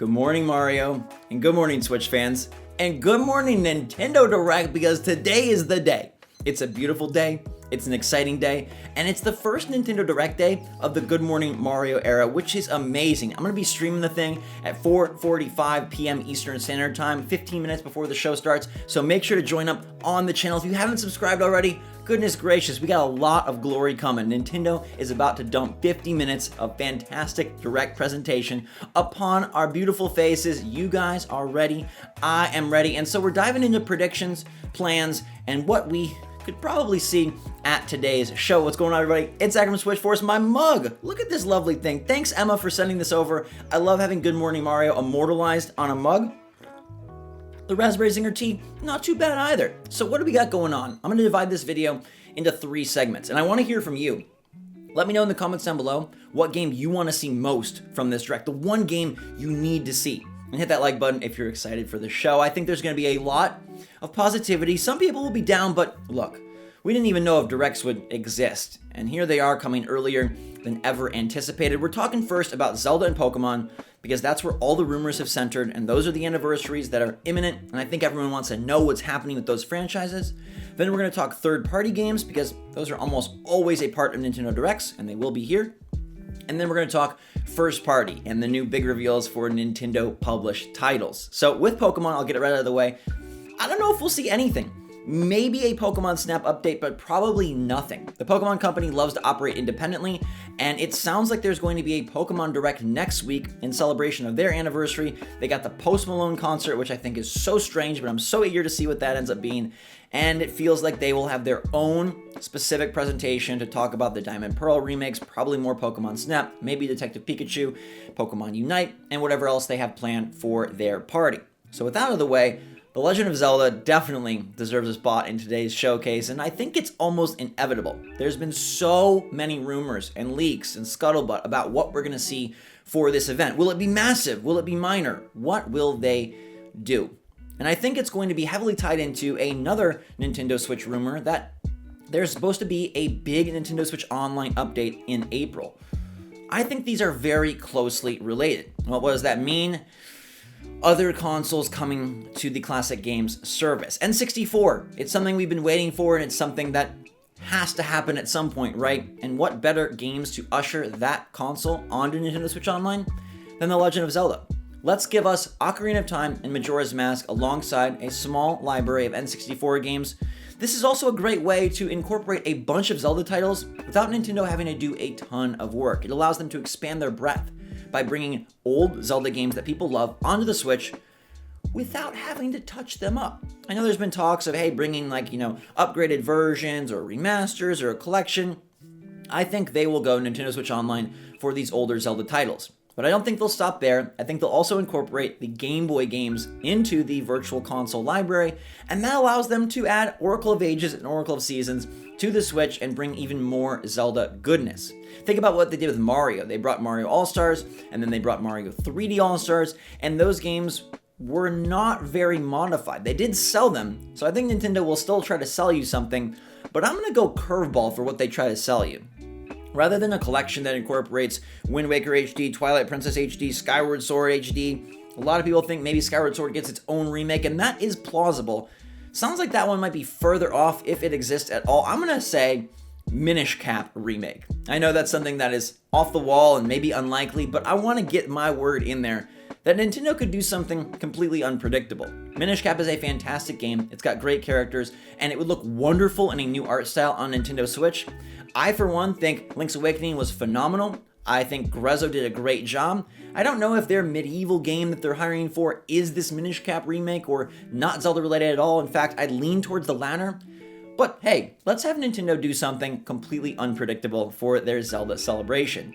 Good morning, Mario, and good morning, Switch fans, and good morning, Nintendo Direct, because today is the day. It's a beautiful day, it's an exciting day, and it's the first Nintendo Direct day of the Good Morning Mario era, which is amazing. I'm going to be streaming the thing at 4:45 p.m. Eastern Standard Time, 15 minutes before the show starts, so make sure to join up on the channel. If you haven't subscribed already, goodness gracious, we got a lot of glory coming. Nintendo is about to dump 50 minutes of fantastic direct presentation upon our beautiful faces. You guys are ready, I am ready, and so we're diving into predictions, plans, and what we could probably see at today's show. What's going on, everybody? It's Zach from SwitchForce, my mug. Look at this lovely thing. Thanks, Emma, for sending this over. I love having Good Morning Mario immortalized on a mug. The raspberry zinger tea, not too bad either. So what do we got going on? I'm going to divide this video into 3 segments, and I want to hear from you. Let me know in the comments down below what game you want to see most from this direct, the one game you need to see. And hit that like button if you're excited for the show. I think there's going to be a lot of positivity. Some people will be down, but look, we didn't even know if directs would exist. And here they are, coming earlier than ever anticipated. We're talking first about Zelda and Pokemon, because that's where all the rumors have centered, and those are the anniversaries that are imminent, and I think everyone wants to know what's happening with those franchises. Then we're going to talk third-party games, because those are almost always a part of Nintendo Directs, and they will be here. And then we're going to talk first party and the new big reveals for Nintendo published titles. So with Pokemon, I'll get it right out of the way. I don't know if we'll see anything. Maybe a Pokemon Snap update, but probably nothing. The Pokemon Company loves to operate independently, and it sounds like there's going to be a Pokemon Direct next week in celebration of their anniversary. They got the Post Malone concert, which I think is so strange, but I'm so eager to see what that ends up being. And it feels like they will have their own specific presentation to talk about the Diamond Pearl remakes, probably more Pokemon Snap, maybe Detective Pikachu, Pokemon Unite, and whatever else they have planned for their party. So with that out of the way, The Legend of Zelda definitely deserves a spot in today's showcase, and I think it's almost inevitable. There's been so many rumors and leaks and scuttlebutt about what we're going to see for this event. Will it be massive? Will it be minor? What will they do? And I think it's going to be heavily tied into another Nintendo Switch rumor that there's supposed to be a big Nintendo Switch Online update in April. I think these are very closely related. Well, what does that mean? Other consoles coming to the Classic Games service. N64, it's something we've been waiting for, and it's something that has to happen at some point, right? And what better games to usher that console onto Nintendo Switch Online than The Legend of Zelda? Let's give us Ocarina of Time and Majora's Mask alongside a small library of N64 games. This is also a great way to incorporate a bunch of Zelda titles without Nintendo having to do a ton of work. It allows them to expand their breadth by bringing old Zelda games that people love onto the Switch without having to touch them up. I know there's been talks of, hey, bringing upgraded versions or remasters or a collection. I think they will go Nintendo Switch Online for these older Zelda titles. But I don't think they'll stop there. I think they'll also incorporate the Game Boy games into the Virtual Console library, and that allows them to add Oracle of Ages and Oracle of Seasons to the Switch and bring even more Zelda goodness. Think about what they did with Mario. They brought Mario All-Stars, and then they brought Mario 3D All-Stars, and those games were not very modified. They did sell them, so I think Nintendo will still try to sell you something, but I'm going to go curveball for what they try to sell you. Rather than a collection that incorporates Wind Waker HD, Twilight Princess HD, Skyward Sword HD, a lot of people think maybe Skyward Sword gets its own remake, and that is plausible. Sounds like that one might be further off if it exists at all. I'm going to say Minish Cap remake. I know that's something that is off the wall and maybe unlikely, but I want to get my word in there that Nintendo could do something completely unpredictable. Minish Cap is a fantastic game, it's got great characters, and it would look wonderful in a new art style on Nintendo Switch. I, for one, think Link's Awakening was phenomenal. I think Grezzo did a great job. I don't know if their medieval game that they're hiring for is this Minish Cap remake or not Zelda related at all. In fact, I'd lean towards the latter. But hey, let's have Nintendo do something completely unpredictable for their Zelda celebration.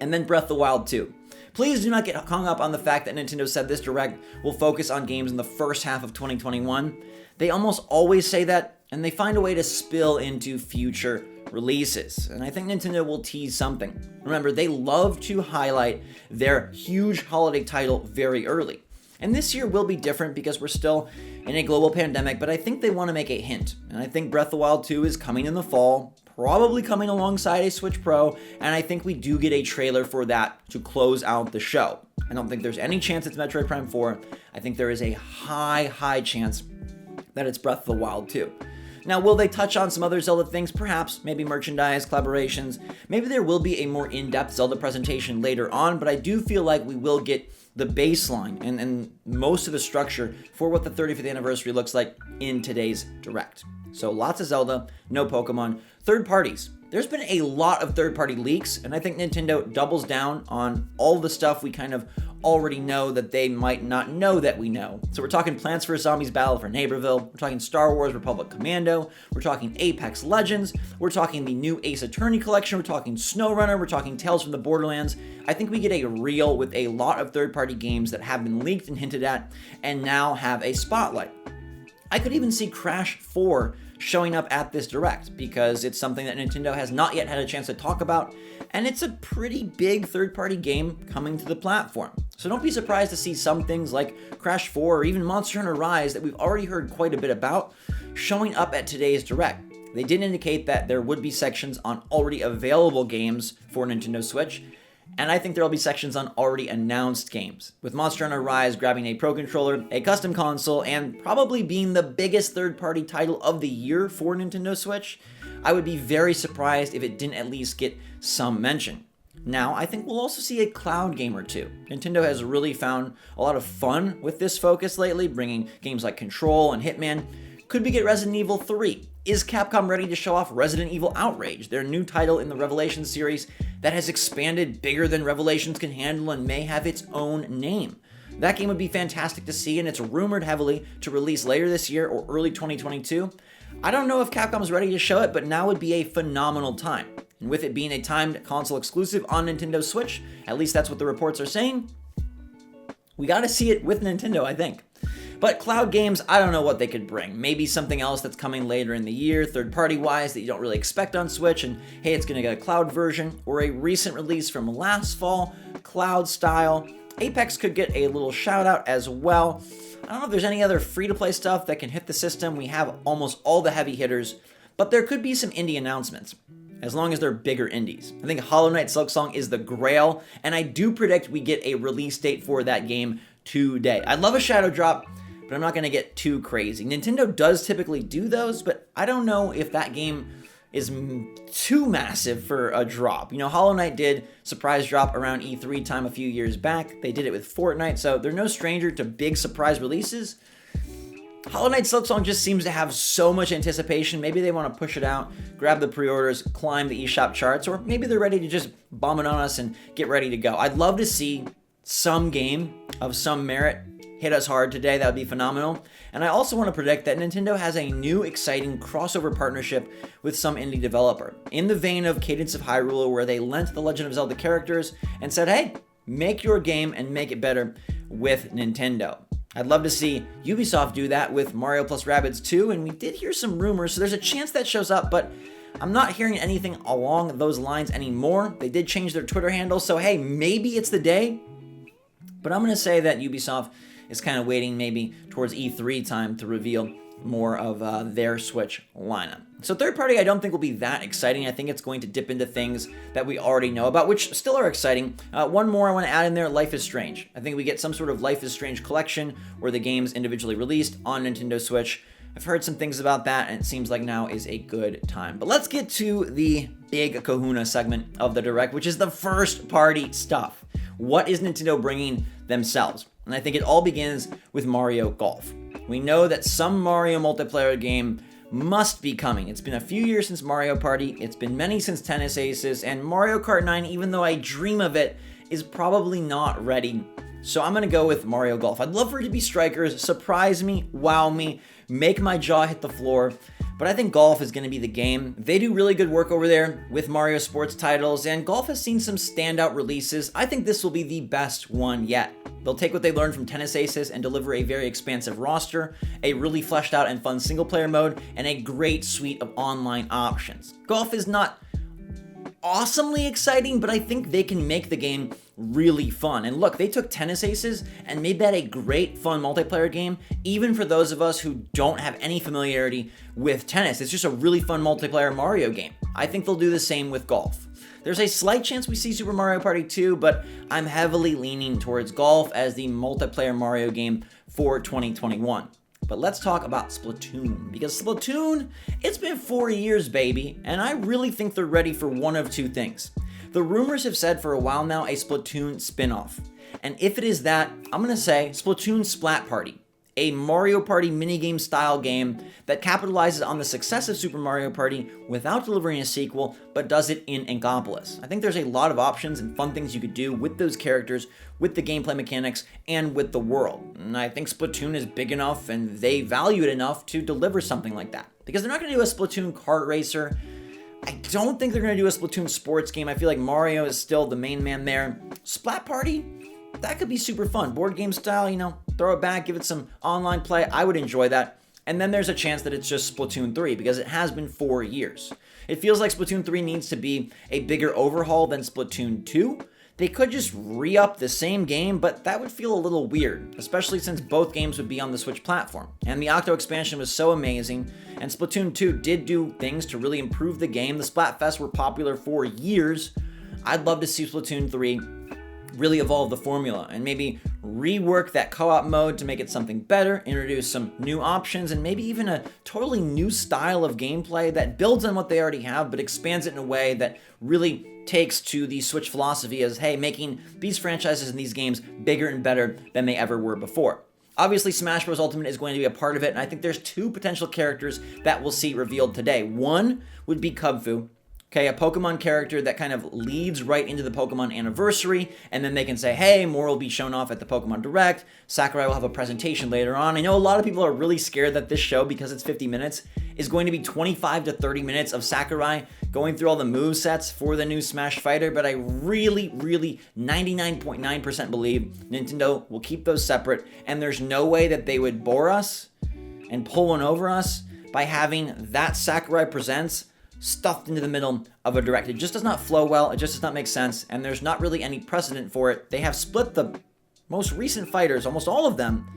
And then Breath of the Wild 2. Please do not get hung up on the fact that Nintendo said this Direct will focus on games in the first half of 2021. They almost always say that, and they find a way to spill into future releases. And I think Nintendo will tease something. Remember, they love to highlight their huge holiday title very early. And this year will be different because we're still in a global pandemic, but I think they want to make a hint. And I think Breath of the Wild 2 is coming in the fall, probably coming alongside a Switch Pro, and I think we do get a trailer for that to close out the show. I don't think there's any chance it's Metroid Prime 4. I think there is a high chance that it's Breath of the Wild 2. Now, will they touch on some other Zelda things? Perhaps, maybe merchandise, collaborations. Maybe there will be a more in-depth Zelda presentation later on, but I do feel like we will get the baseline and most of the structure for what the 35th anniversary looks like in today's Direct. So lots of Zelda, no Pokemon. Third parties. There's been a lot of third-party leaks, and I think Nintendo doubles down on all the stuff we kind of already know that they might not know that we know. So we're talking Plants vs. Zombies Battle for Neighborville, we're talking Star Wars Republic Commando, we're talking Apex Legends, we're talking the new Ace Attorney collection, we're talking SnowRunner, we're talking Tales from the Borderlands. I think we get a reel with a lot of third-party games that have been leaked and hinted at, and now have a spotlight. I could even see Crash 4 showing up at this Direct, because it's something that Nintendo has not yet had a chance to talk about, and it's a pretty big third-party game coming to the platform. So don't be surprised to see some things like Crash 4 or even Monster Hunter Rise that we've already heard quite a bit about showing up at today's Direct. They did indicate that there would be sections on already available games for Nintendo Switch, and I think there will be sections on already announced games, with Monster Hunter Rise grabbing a Pro Controller, a custom console, and probably being the biggest third-party title of the year for Nintendo Switch. I would be very surprised if it didn't at least get some mention. Now, I think we'll also see a cloud game or two. Nintendo has really found a lot of fun with this focus lately, bringing games like Control and Hitman. Could we get Resident Evil 3? Is Capcom ready to show off Resident Evil Outrage, their new title in the Revelations series that has expanded bigger than Revelations can handle and may have its own name? That game would be fantastic to see, and it's rumored heavily to release later this year or early 2022. I don't know if Capcom's ready to show it, but now would be a phenomenal time. And with it being a timed console exclusive on Nintendo Switch, at least that's what the reports are saying, we gotta see it with Nintendo, I think. But cloud games, I don't know what they could bring. Maybe something else that's coming later in the year, third-party wise, that you don't really expect on Switch, and hey, it's gonna get a cloud version, or a recent release from last fall, cloud style. Apex could get a little shout out as well. I don't know if there's any other free-to-play stuff that can hit the system. We have almost all the heavy hitters, but there could be some indie announcements, as long as they're bigger indies. I think Hollow Knight Silksong is the grail, and I do predict we get a release date for that game today. I'd love a shadow drop, but I'm not going to get too crazy. Nintendo does typically do those, but I don't know if that game is too massive for a drop. You know, Hollow Knight did surprise drop around E3 time a few years back. They did it with Fortnite, so they're no stranger to big surprise releases. Hollow Knight Silksong just seems to have so much anticipation. Maybe they want to push it out, grab the pre-orders, climb the eShop charts, or maybe they're ready to just bomb it on us and get ready to go. I'd love to see some game of some merit hit us hard today. That would be phenomenal. And I also want to predict that Nintendo has a new exciting crossover partnership with some indie developer, in the vein of Cadence of Hyrule, where they lent the Legend of Zelda characters and said, hey, make your game and make it better with Nintendo. I'd love to see Ubisoft do that with Mario plus Rabbids 2, and we did hear some rumors, so there's a chance that shows up, but I'm not hearing anything along those lines anymore. They did change their Twitter handle, so hey, maybe it's the day, but I'm going to say that Ubisoft is kind of waiting maybe towards E3 time to reveal more of their Switch lineup. So third party, I don't think will be that exciting. I think it's going to dip into things that we already know about, which still are exciting. One more I want to add in there, Life is Strange. I think we get some sort of Life is Strange collection where the game's individually released on Nintendo Switch. I've heard some things about that, and it seems like now is a good time. But let's get to the big kahuna segment of the Direct, which is the first party stuff. What is Nintendo bringing themselves? And I think it all begins with Mario Golf. We know that some Mario multiplayer game must be coming. It's been a few years since Mario Party, it's been many since Tennis Aces, and Mario Kart 9, even though I dream of it, is probably not ready. So I'm gonna go with Mario Golf. I'd love for it to be strikers, surprise me, wow me, make my jaw hit the floor, but I think Golf is going to be the game. They do really good work over there with Mario Sports titles, and Golf has seen some standout releases. I think this will be the best one yet. They'll take what they learned from Tennis Aces and deliver a very expansive roster, a really fleshed out and fun single player mode, and a great suite of online options. Golf is not awesomely exciting, but I think they can make the game really fun. And look, they took Tennis Aces and made that a great, fun multiplayer game, even for those of us who don't have any familiarity with tennis. It's just a really fun multiplayer Mario game. I think they'll do the same with golf. There's a slight chance we see Super Mario Party 2, but I'm heavily leaning towards golf as the multiplayer Mario game for 2021. But let's talk about Splatoon, because Splatoon, it's been 4 years, baby, and I really think they're ready for one of two things. The rumors have said for a while now a Splatoon spin-off, and if it is that, I'm gonna say Splatoon Splat Party, a Mario Party minigame style game that capitalizes on the success of Super Mario Party without delivering a sequel, but does it in Inkopolis. I think there's a lot of options and fun things you could do with those characters, with the gameplay mechanics, and with the world. And I think Splatoon is big enough and they value it enough to deliver something like that. Because they're not going to do a Splatoon kart racer. I don't think they're going to do a Splatoon sports game. I feel like Mario is still the main man there. Splat Party? That could be super fun. Board game style, you know, throw it back, give it some online play. I would enjoy that. And then there's a chance that it's just Splatoon 3 because it has been 4 years. It feels like Splatoon 3 needs to be a bigger overhaul than Splatoon 2. They could just re-up the same game, but that would feel a little weird, especially since both games would be on the Switch platform. And the Octo expansion was so amazing, and Splatoon 2 did do things to really improve the game. The Splatfests were popular for years. I'd love to see Splatoon 3 really evolve the formula and maybe rework that co-op mode to make it something better, introduce some new options, and maybe even a totally new style of gameplay that builds on what they already have but expands it in a way that really takes to the Switch philosophy as, hey, making these franchises and these games bigger and better than they ever were before. Obviously, Smash Bros. Ultimate is going to be a part of it, and I think there's two potential characters that we'll see revealed today. One would be Kubfu. Okay, a Pokemon character that kind of leads right into the Pokemon anniversary, and then they can say, hey, more will be shown off at the Pokemon Direct, Sakurai will have a presentation later on. I know a lot of people are really scared that this show, because it's 50 minutes, is going to be 25 to 30 minutes of Sakurai going through all the movesets for the new Smash Fighter, but I really, 99.9% believe Nintendo will keep those separate, and there's no way that they would bore us and pull one over us by having that Sakurai Presents stuffed into the middle of a Direct. It just does not flow well, it just does not make sense, and there's not really any precedent for it. They have split the most recent fighters, almost all of them,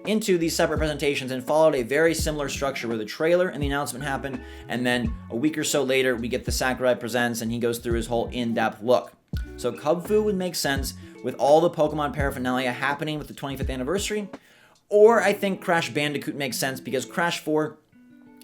into these separate presentations and followed a very similar structure where the trailer and the announcement happened, and then a week or so later we get the Sakurai Presents and he goes through his whole in-depth look. So Kubfu would make sense with all the Pokemon paraphernalia happening with the 25th anniversary, or I think Crash Bandicoot makes sense because Crash 4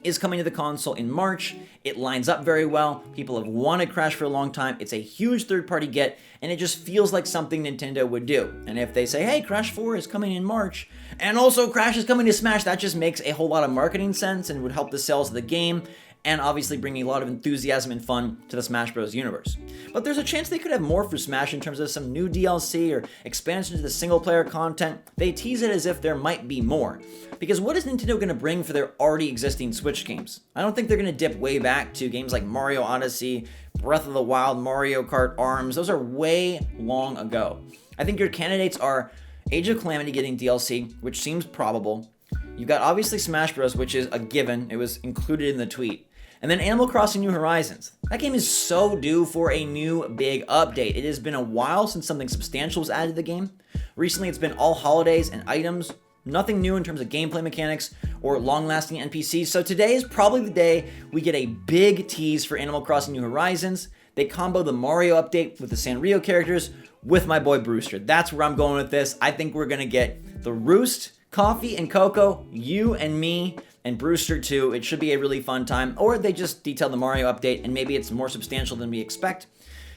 is coming to the console in March. It lines up very well. People have wanted Crash for a long time. It's a huge third-party get, and it just feels like something Nintendo would do. And if they say, hey, Crash 4 is coming in March, and also Crash is coming to Smash, that just makes a whole lot of marketing sense and would help the sales of the game, and obviously bring a lot of enthusiasm and fun to the Smash Bros. Universe. But there's a chance they could have more for Smash in terms of some new DLC or expansion to the single-player content. They tease it as if there might be more. Because what is Nintendo going to bring for their already existing Switch games? I don't think they're going to dip way back to games like Mario Odyssey, Breath of the Wild, Mario Kart, ARMS. Those are way long ago. I think your candidates are Age of Calamity getting DLC, which seems probable. You've got obviously Smash Bros., which is a given. It was included in the tweet. And then Animal Crossing New Horizons. That game is so due for a new big update. It has been a while since something substantial was added to the game. Recently, it's been all holidays and items. Nothing new in terms of gameplay mechanics or long-lasting NPCs. So today is probably the day we get a big tease for Animal Crossing New Horizons. They combo the Mario update with the Sanrio characters with my boy Brewster. That's where I'm going with this. I think we're going to get the Roost, Coffee, and Coco, you and me, and Brewster too. It should be a really fun time. Or they just detail the Mario update and maybe it's more substantial than we expect.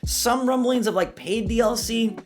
Some rumblings of like paid DLC.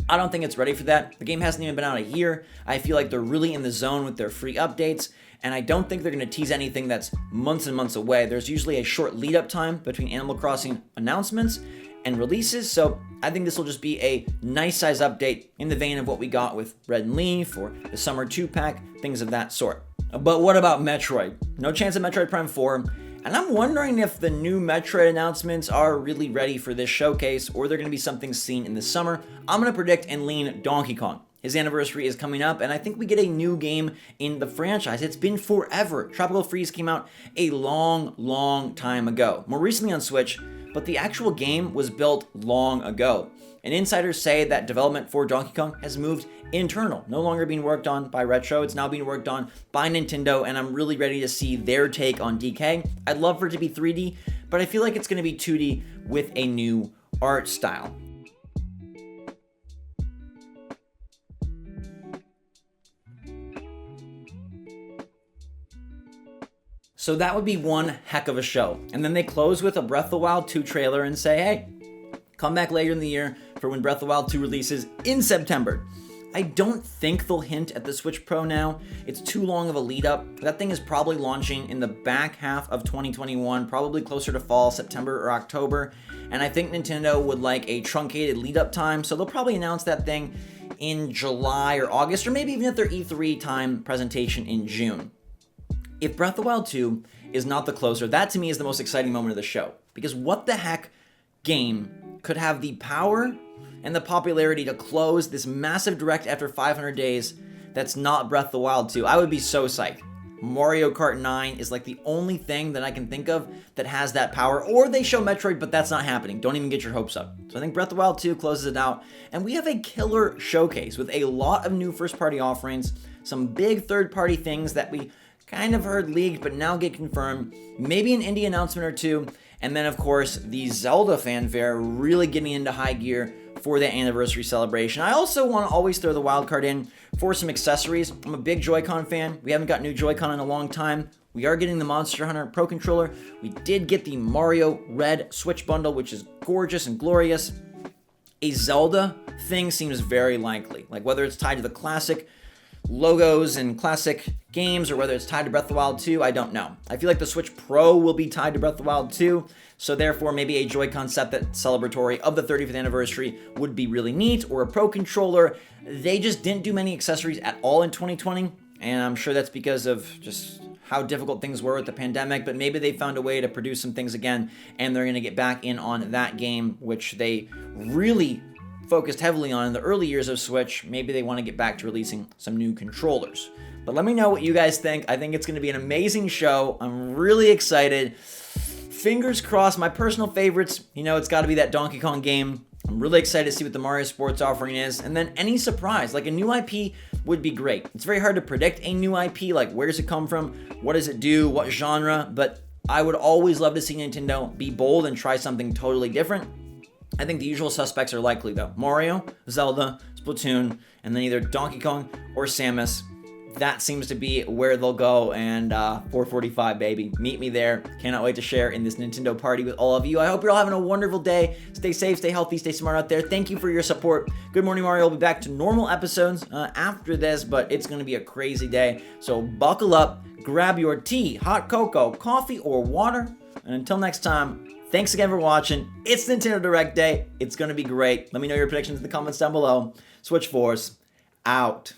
I don't think it's ready for that. The game hasn't even been out a year. I feel like they're really in the zone with their free updates, and I don't think they're going to tease anything that's months and months away. There's usually a short lead-up time between Animal Crossing announcements and releases, so I think this will just be a nice size update in the vein of what we got with Red and Leaf or the Summer 2-pack, things of that sort. But what about Metroid? No chance of Metroid Prime 4. And I'm wondering if the new Metroid announcements are really ready for this showcase, or they're going to be something seen in the summer. I'm going to predict and lean Donkey Kong. His anniversary is coming up, and I think we get a new game in the franchise. It's been forever. Tropical Freeze came out a long time ago. More recently on Switch, but the actual game was built long ago. And insiders say that development for Donkey Kong has moved internal, no longer being worked on by Retro. It's now being worked on by Nintendo, and I'm really ready to see their take on DK. I'd love for it to be 3D, but I feel like it's going to be 2D with a new art style. So that would be one heck of a show. And then they close with a Breath of the Wild 2 trailer and say, hey, come back later in the year for when Breath of the Wild 2 releases in September. I don't think they'll hint at the Switch Pro now. It's too long of a lead up. That thing is probably launching in the back half of 2021, probably closer to fall, September or October. And I think Nintendo would like a truncated lead up time, so they'll probably announce that thing in July or August, or maybe even at their E3 time presentation in June. If Breath of the Wild 2 is not the closer, that to me is the most exciting moment of the show. Because what the heck game could have the power and the popularity to close this massive direct after 500 days that's not Breath of the Wild 2? I would be so psyched. Mario Kart 9 is like the only thing that I can think of that has that power. Or they show Metroid, but that's not happening. Don't even get your hopes up. So I think Breath of the Wild 2 closes it out. And we have a killer showcase with a lot of new first-party offerings, some big third-party things that we kind of heard leaked, but now get confirmed. Maybe an indie announcement or two. And then, of course, the Zelda fanfare really getting into high gear for the anniversary celebration. I also want to always throw the wild card in for some accessories. I'm a big Joy-Con fan. We haven't got new Joy-Con in a long time. We are getting the Monster Hunter Pro Controller. We did get the Mario Red Switch bundle, which is gorgeous and glorious. A Zelda thing seems very likely. Like whether it's tied to the classic logos and classic games or whether it's tied to Breath of the Wild 2, I don't know. I feel like the Switch Pro will be tied to Breath of the Wild 2, so therefore maybe a Joy-Con set that's celebratory of the 35th anniversary would be really neat, or a Pro Controller. They just didn't do many accessories at all in 2020, and I'm sure that's because of just how difficult things were with the pandemic, but maybe they found a way to produce some things again, and they're going to get back in on that game, which they really focused heavily on in the early years of Switch. Maybe they want to get back to releasing some new controllers. But let me know what you guys think. I think it's going to be an amazing show. I'm really excited. Fingers crossed. My personal favorites, it's got to be that Donkey Kong game. I'm really excited to see what the Mario Sports offering is. And then any surprise, like a new IP would be great. It's very hard to predict a new IP, like where does it come from? What does it do? What genre? But I would always love to see Nintendo be bold and try something totally different. I think the usual suspects are likely, though. Mario, Zelda, Splatoon, and then either Donkey Kong or Samus. That seems to be where they'll go, and 445, baby. Meet me there. Cannot wait to share in this Nintendo party with all of you. I hope you're all having a wonderful day. Stay safe, stay healthy, stay smart out there. Thank you for your support. Good Morning Mario will be back to normal episodes after this, but it's going to be a crazy day. So buckle up, grab your tea, hot cocoa, coffee, or water, and until next time, thanks again for watching. It's Nintendo Direct Day. It's going to be great. Let me know your predictions in the comments down below. SwitchForce, out.